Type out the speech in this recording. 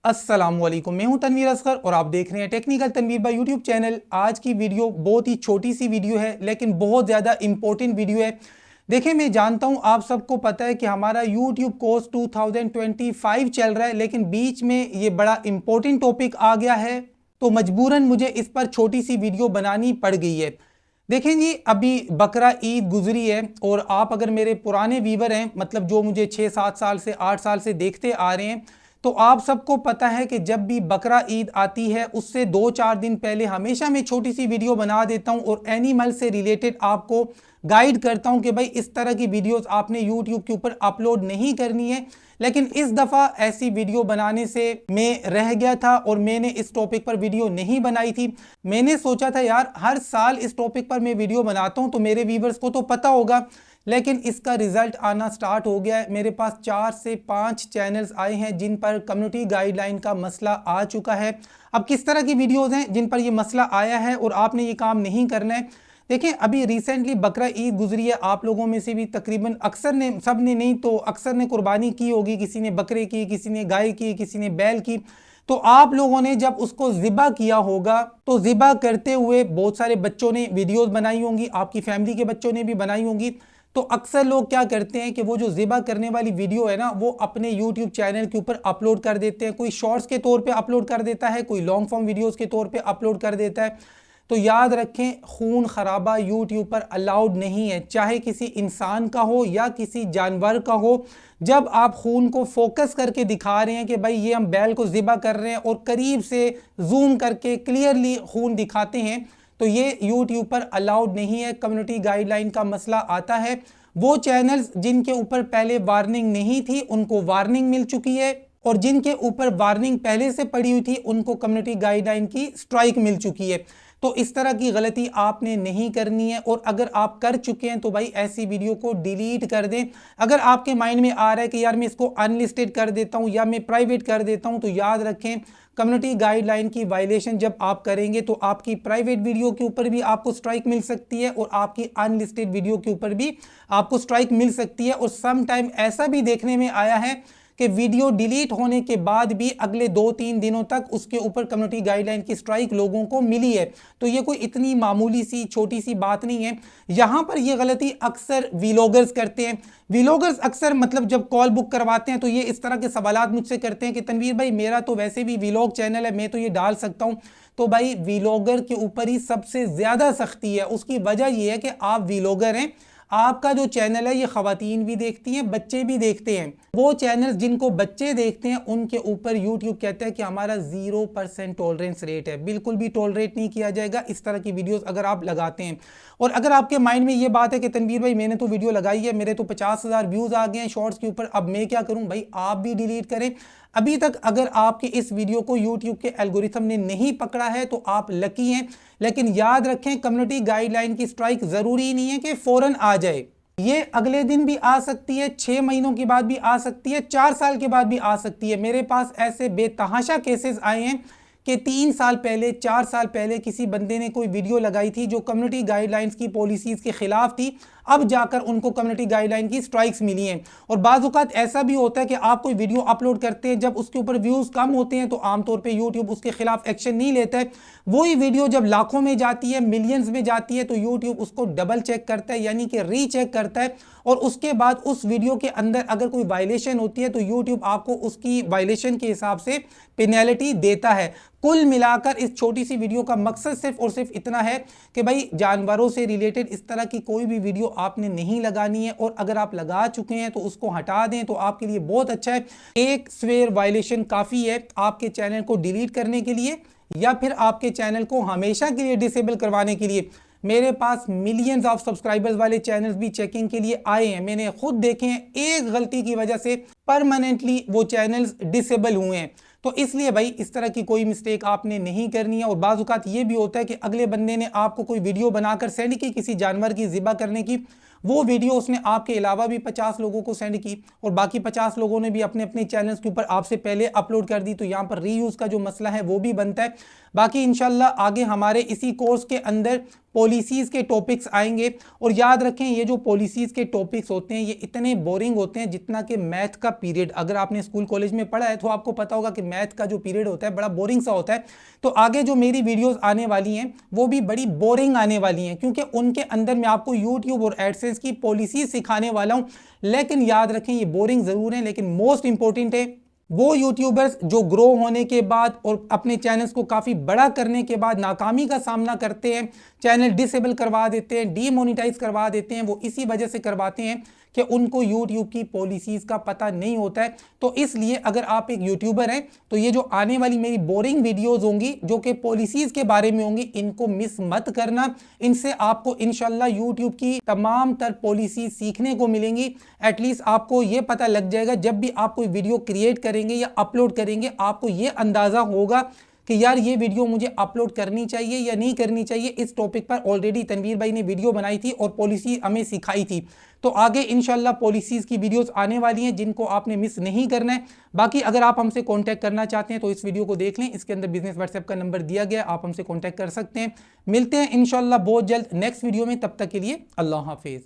अस्सलामुअलैकुम, मैं हूं तनवीर असगर और आप देख रहे हैं technical Tanveer by YouTube channel. आज की वीडियो बहुत ही छोटी सी वीडियो है लेकिन बहुत ज़्यादा इंपॉर्टेंट वीडियो है। देखिए, मैं जानता हूं आप सबको पता है कि हमारा यूट्यूब कोर्स 2025 चल रहा है, लेकिन बीच में ये बड़ा इंपॉर्टेंट टॉपिक आ गया है तो मजबूरन मुझे इस पर छोटी सी वीडियो बनानी पड़ गई है। देखें जी, अभी बकरा ईद गुजरी है और आप अगर मेरे पुराने व्यूवर हैं, मतलब जो मुझे 6-7 साल से 8 साल से देखते आ रहे हैं, तो आप सबको पता है कि जब भी बकरा ईद आती है उससे 2-4 दिन पहले हमेशा मैं छोटी सी वीडियो बना देता हूं और एनिमल से रिलेटेड आपको गाइड करता हूं कि भाई इस तरह की वीडियोस आपने यूट्यूब के ऊपर अपलोड नहीं करनी है। लेकिन इस दफ़ा ऐसी वीडियो बनाने से मैं रह गया था और मैंने इस टॉपिक पर वीडियो नहीं बनाई थी। मैंने सोचा था यार, हर साल इस टॉपिक पर मैं वीडियो बनाता हूं तो मेरे व्यूवर्स को तो पता होगा, लेकिन इसका रिजल्ट आना स्टार्ट हो गया है। मेरे पास 4 से 5 चैनल्स आए हैं जिन पर कम्युनिटी गाइडलाइन का मसला आ चुका है। अब किस तरह की वीडियोस हैं जिन पर ये मसला आया है और आपने ये काम नहीं करना है। देखिए, अभी रिसेंटली बकरा ईद गुजरी है। आप लोगों में से भी तकरीबन अक्सर ने, सब ने नहीं तो अक्सर ने कुर्बानी की होगी। किसी ने बकरे की, किसी ने गाय की, किसी ने बैल की। तो आप लोगों ने जब उसको ज़िबा किया होगा तो ज़िबा करते हुए बहुत सारे बच्चों ने वीडियोस बनाई होंगी, आपकी फैमिली के बच्चों ने भी बनाई होंगी। तो अक्सर लोग क्या करते हैं कि वो जो ज़िबा करने वाली वीडियो है ना, वो अपने यूट्यूब चैनल के ऊपर अपलोड कर देते हैं। कोई शॉर्ट्स के तौर पे अपलोड कर देता है, कोई लॉन्ग फॉर्म वीडियोस के तौर पे अपलोड कर देता है। तो याद रखें, खून खराबा यूट्यूब पर अलाउड नहीं है, चाहे किसी इंसान का हो या किसी जानवर का हो। जब आप खून को फोकस करके दिखा रहे हैं कि भाई ये हम बैल को ज़िबा कर रहे हैं और करीब से जूम करके क्लियरली खून दिखाते हैं, तो ये यूट्यूब पर अलाउड नहीं है। कम्युनिटी गाइडलाइन का मसला आता है। वो चैनल्स जिनके ऊपर पहले वार्निंग नहीं थी उनको वार्निंग मिल चुकी है, और जिनके ऊपर वार्निंग पहले से पड़ी हुई थी उनको कम्युनिटी गाइडलाइन की स्ट्राइक मिल चुकी है। तो इस तरह की गलती आपने नहीं करनी है, और अगर आप कर चुके हैं तो भाई ऐसी वीडियो को डिलीट कर दें। अगर आपके माइंड में आ रहा है कि यार मैं इसको अनलिस्टेड कर देता हूं या मैं प्राइवेट कर देता हूं, तो याद रखें, कम्युनिटी गाइडलाइन की वायलेशन जब आप करेंगे तो आपकी प्राइवेट वीडियो के ऊपर भी आपको स्ट्राइक मिल सकती है और आपकी अनलिस्टेड वीडियो के ऊपर भी आपको स्ट्राइक मिल सकती है। और सम टाइम ऐसा भी देखने में आया है कि वीडियो डिलीट होने के बाद भी अगले 2-3 दिनों तक उसके ऊपर कम्युनिटी गाइडलाइन की स्ट्राइक लोगों को मिली है। तो ये कोई इतनी मामूली सी छोटी सी बात नहीं है। यहाँ पर ये गलती अक्सर वीलॉगर्स करते हैं। वीलॉगर्स अक्सर, मतलब जब कॉल बुक करवाते हैं तो ये इस तरह के सवालात मुझसे करते हैं कि तनवीर भाई, मेरा तो वैसे भी वीलॉग चैनल है, मैं तो ये डाल सकता हूँ। तो भाई, वीलॉगर के ऊपर ही सबसे ज़्यादा सख्ती है। उसकी वजह यह है कि आप वीलॉगर हैं, आपका जो चैनल है ये खवातीन भी देखती हैं, बच्चे भी देखते हैं। वो चैनल्स जिनको बच्चे देखते हैं उनके ऊपर यूट्यूब कहता है कि हमारा 0% टॉलरेंस रेट है, बिल्कुल भी टॉलरेट नहीं किया जाएगा इस तरह की वीडियोस अगर आप लगाते हैं। और अगर आपके माइंड में ये बात है कि तनवीर भाई, मैंने तो वीडियो लगाई है, मेरे तो 50,000 व्यूज़ आ गए हैं शॉर्ट्स के ऊपर, अब मैं क्या करूं? भाई, आप भी डिलीट करें। अभी तक अगर आपके इस वीडियो को यूट्यूब के एल्गोरिथम ने नहीं पकड़ा है तो आप लकी हैं। लेकिन याद रखें, कम्युनिटी गाइडलाइन की स्ट्राइक ज़रूरी नहीं है कि फ़ौरन आ जाए। ये अगले दिन भी आ सकती है, 6 महीनों के बाद भी आ सकती है, 4 साल के बाद भी आ सकती है। मेरे पास ऐसे बेतहाशा केसेस आए हैं कि 3 साल पहले, 4 साल पहले किसी बंदे ने कोई वीडियो लगाई थी जो कम्युनिटी गाइडलाइंस की पॉलिसीज़ के खिलाफ थी, अब जाकर उनको कम्युनिटी गाइडलाइन की स्ट्राइक्स मिली हैं। और बाज़ औक़ात ऐसा भी होता है कि आप कोई वीडियो अपलोड करते हैं, जब उसके ऊपर व्यूज़ कम होते हैं तो आमतौर पे यूट्यूब उसके खिलाफ एक्शन नहीं लेता है। वही वीडियो जब लाखों में जाती है, मिलियंस में जाती है, तो यूट्यूब उसको डबल चेक करता है, यानी कि रीचेक करता है। और उसके बाद उस वीडियो के अंदर अगर कोई वायलेशन होती है तो यूट्यूब आपको उसकी वायलेशन के हिसाब से पेनल्टी देता है। कुल मिलाकर इस छोटी सी वीडियो का मकसद सिर्फ और सिर्फ इतना है कि भाई, जानवरों से रिलेटेड इस तरह की कोई भी वीडियो आपने नहीं लगानी है, और अगर आप लगा चुके हैं तो उसको हटा दें तो आपके लिए बहुत अच्छा है। एक स्वेयर वायलेशन काफ़ी है आपके चैनल को डिलीट करने के लिए या फिर आपके चैनल को हमेशा के लिए डिसेबल करवाने के लिए। मेरे पास मिलियंस ऑफ सब्सक्राइबर्स वाले चैनल्स भी चेकिंग के लिए आए हैं, मैंने खुद देखे हैं। एक गलती की वजह से परमानेंटली वो चैनल्स डिसेबल हुए हैं। तो इसलिए भाई, इस तरह की कोई मिस्टेक आपने नहीं करनी है। और बाज़ औक़ात ये भी होता है कि अगले बंदे ने आपको कोई वीडियो बनाकर सेंड की किसी जानवर की ज़िबा करने की, वो वीडियो उसने आपके अलावा भी 50 लोगों को सेंड की और बाकी 50 लोगों ने भी अपने अपने चैनल्स के ऊपर आपसे पहले अपलोड कर दी। तो यहाँ पर रीयूज़ का जो मसला है वो भी बनता है। बाकी इंशाल्लाह आगे हमारे इसी कोर्स के अंदर पॉलिसीज़ के टॉपिक्स आएंगे। और याद रखें ये जो पॉलिसीज़ के टॉपिक्स होते हैं ये इतने बोरिंग होते हैं जितना कि मैथ का पीरियड। अगर आपने स्कूल कॉलेज में पढ़ा है तो आपको पता होगा कि मैथ का जो पीरियड होता है बड़ा बोरिंग सा होता है। तो आगे जो मेरी वीडियोस आने वाली हैं वो भी बड़ी बोरिंग आने वाली हैं, क्योंकि उनके अंदर मैं आपको यूट्यूब और एडसेंस की पॉलिसी सिखाने वाला हूँ। लेकिन याद रखें ये बोरिंग ज़रूर है, लेकिन मोस्ट इंपॉर्टेंट है वो यूट्यूबर्स जो ग्रो होने के बाद और अपने चैनल्स को काफ़ी बड़ा करने के बाद नाकामी का सामना करते हैं, चैनल डिसेबल करवा देते हैं, डीमोनेटाइज करवा देते हैं। वो इसी वजह से करवाते हैं कि उनको यूट्यूब की पॉलिसीज़ का पता नहीं होता है। तो इसलिए अगर आप एक यूट्यूबर हैं तो ये जो आने वाली मेरी बोरिंग वीडियोज़ होंगी जो कि पॉलिसीज़ के बारे में होंगी, इनको मिस मत करना। इनसे आपको इंशाल्लाह यूट्यूब की तमाम तर पॉलिसी सीखने को मिलेंगी। एटलीस्ट आपको ये पता लग जाएगा जब भी आप कोई वीडियो क्रिएट करेंगे या अपलोड करेंगे, आपको ये अंदाज़ा होगा कि यार ये वीडियो मुझे अपलोड करनी चाहिए या नहीं करनी चाहिए। इस टॉपिक पर ऑलरेडी तनवीर भाई ने वीडियो बनाई थी और पॉलिसी हमें सिखाई थी। तो आगे इंशाल्लाह पॉलिसीज़ की वीडियोस आने वाली हैं जिनको आपने मिस नहीं करना है। बाकी अगर आप हमसे कांटेक्ट करना चाहते हैं तो इस वीडियो को देख लें, इसके अंदर बिजनेस व्हाट्सएप का नंबर दिया गया, आप हमसे कांटेक्ट कर सकते हैं। मिलते हैं इंशाल्लाह बहुत जल्द नेक्स्ट वीडियो में, तब तक के लिए अल्लाह हाफिज़।